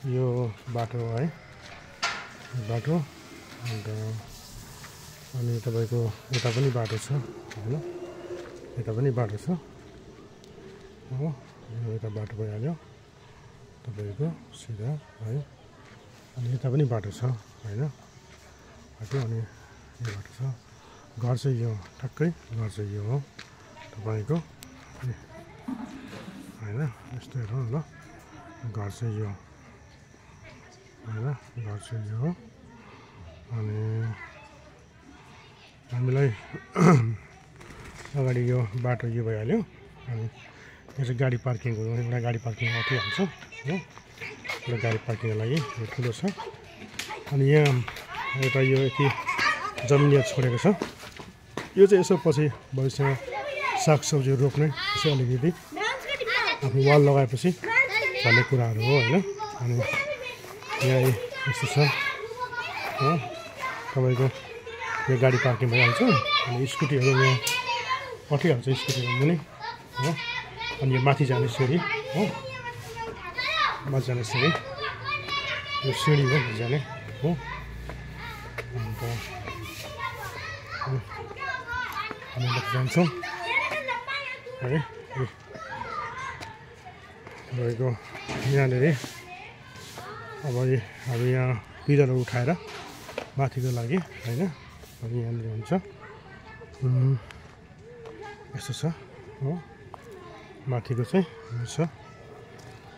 यो बाटो है बाटो अनि तपाईको यता पनि बाटो छ हैन यता पनि बाटो छ हो यता बाटो भइहाल्यो तपाईको सिधा है अनि यता पनि बाटो छ हैन बाटो अनि यो बाटो छ घर चाहिँ यो ठक्कै घर चाहिँ यो हो तपाईको हैन यस्तो हेरौँ ल घर चाहिँ यो हैन घर चाहिँ यो हो अनि हामीलाई अगाडि यो बाटो यो भइहाल्यो अनि यो चाहिँ गाडी पार्किङको एउटा गाडी पार्किङ अटिहाल्छ हो एउटा गाडी पार्किङको लागि यो ठुलो छ अनि यहाँ एउटा यो यति जमिन यहाँ छोडेको छ यो चाहिँ यसो पछि भविष्यमा सागसब्जीहरू रोप्ने यसो अलिकति आफ्नो वाल लगाएपछि भन्ने कुराहरू हो हैन अनि यहाँ यस्तो छ हो तपाईको यो गाडी पार्किङ भइहाल्छ अनि स्कुटीहरू यहाँ अटिहाल्छ स्कुटीहरू पनि हो अनि यो माथि जाने सिँढी हो माथि जाने सिँढी यो सिँढी हो जाने हो अन्त हामी माथि जान्छौँ है तपाईँको यहाँनिर अब हामी यहाँ पिलरहरू उठाएर माथिको लागि होइन अनि यहाँनिर हुन्छ यस्तो छ हो माथिको चाहिँ छ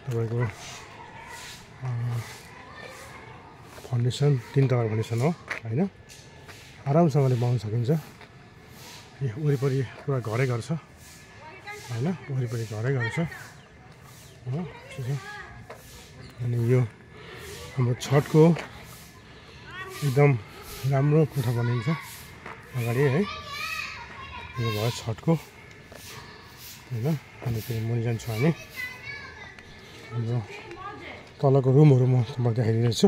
तपाईँको फाउन्डेसन 3 तला फाउन्डेसन हो होइन आरामसँगले बनाउन सकिन्छ यो वरिपरि पुरा घरै घर छ होइन वरिपरि घरै घर छ हो अनि यो हाम्रो छठको एकदम राम्रो कोठा बनिन्छ अगाडि है यो भयो छठको होइन अनि फेरि मुनि जान्छौँ हामी हाम्रो तलको रुमहरू म देखाइदिँदैछु छु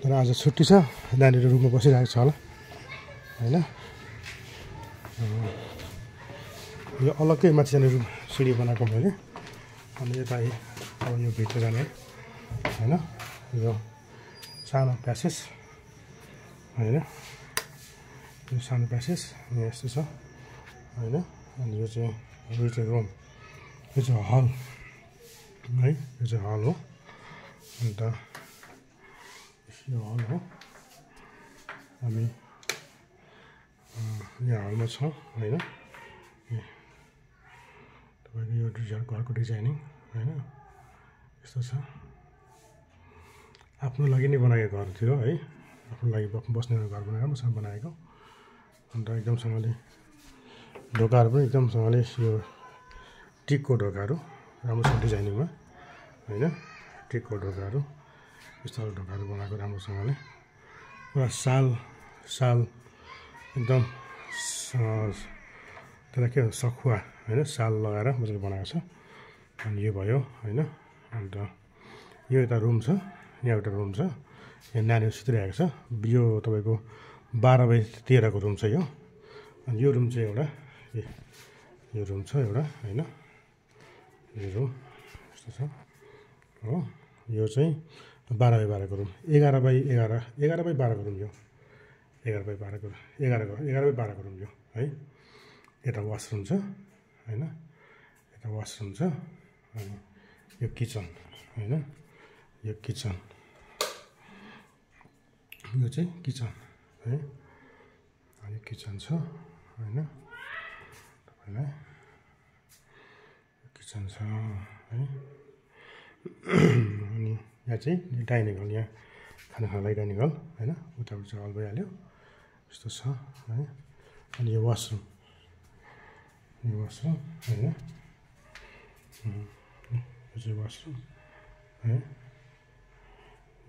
तर आज छुट्टी छ नानीहरू रुममा बसिरहेको छ होला होइन यो अलग्गै माथि जाने रुम सिँढी बनाएको मैले अनि यता अब यो भित्र जाने होइन यो सानो प्यासेज होइन यो सानो प्यासेज यहाँ यस्तो छ होइन अनि यो चाहिँ रुम यो चाहिँ हल है यो चाहिँ हल हो अन्त यो हल हो हामी यहाँ हलमा छौँ होइन तपाईँको यो घरको डिजाइनिङ होइन यस्तो छ आफ्नो लागि नै बनाएको घर थियो है आफ्नो लागि बस्ने घर बनाएर राम्रोसँग बनाएको अन्त एकदमसँगले ढोकाहरू पनि एकदमसँगले यो टिकको ढोकाहरू राम्रोसँग डिजाइनिङमा होइन टिकको ढोकाहरू यस्तो ढोकाहरू बनाएको राम्रोसँगले पुरा साल एकदम त्यसलाई के सखुवा होइन साल लगाएर मजाले बनाएको छ अनि यो भयो होइन अन्त यो एउटा रुम छ यहाँ एउटा रुम छ यहाँ नानीहरू सुतिरहेको छ यो तपाईँको 12x13 को रुम छ यो अनि यो रुम चाहिँ एउटा यो रुम छ एउटा होइन यो रुम यस्तो छ हो यो चाहिँ 12x12 को रुम 11x12 को रुम यो 11x12 को 11x12 को रुम यो है यता वासरुम छ होइन यता वासरुम छ अनि यो किचन होइन यो किचन यो चाहिँ किचन है अनि किचन छ होइन तपाईँलाई किचन छ है अनि यहाँ चाहिँ डाइनिङ हल यहाँ खाना खानलाई डाइनिङ हल होइन उताबाट चाहिँ हल भइहाल्यो यस्तो छ है अनि यो वासरुम होइन यो चाहिँ वासरुम है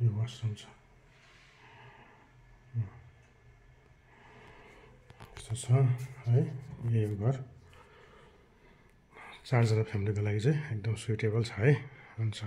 यो वासरुम छ यस्तो छ है यही हो घर 4 जना फ्यामिलीको लागि चाहिँ एकदम सुइटेबल छ है हुन्छ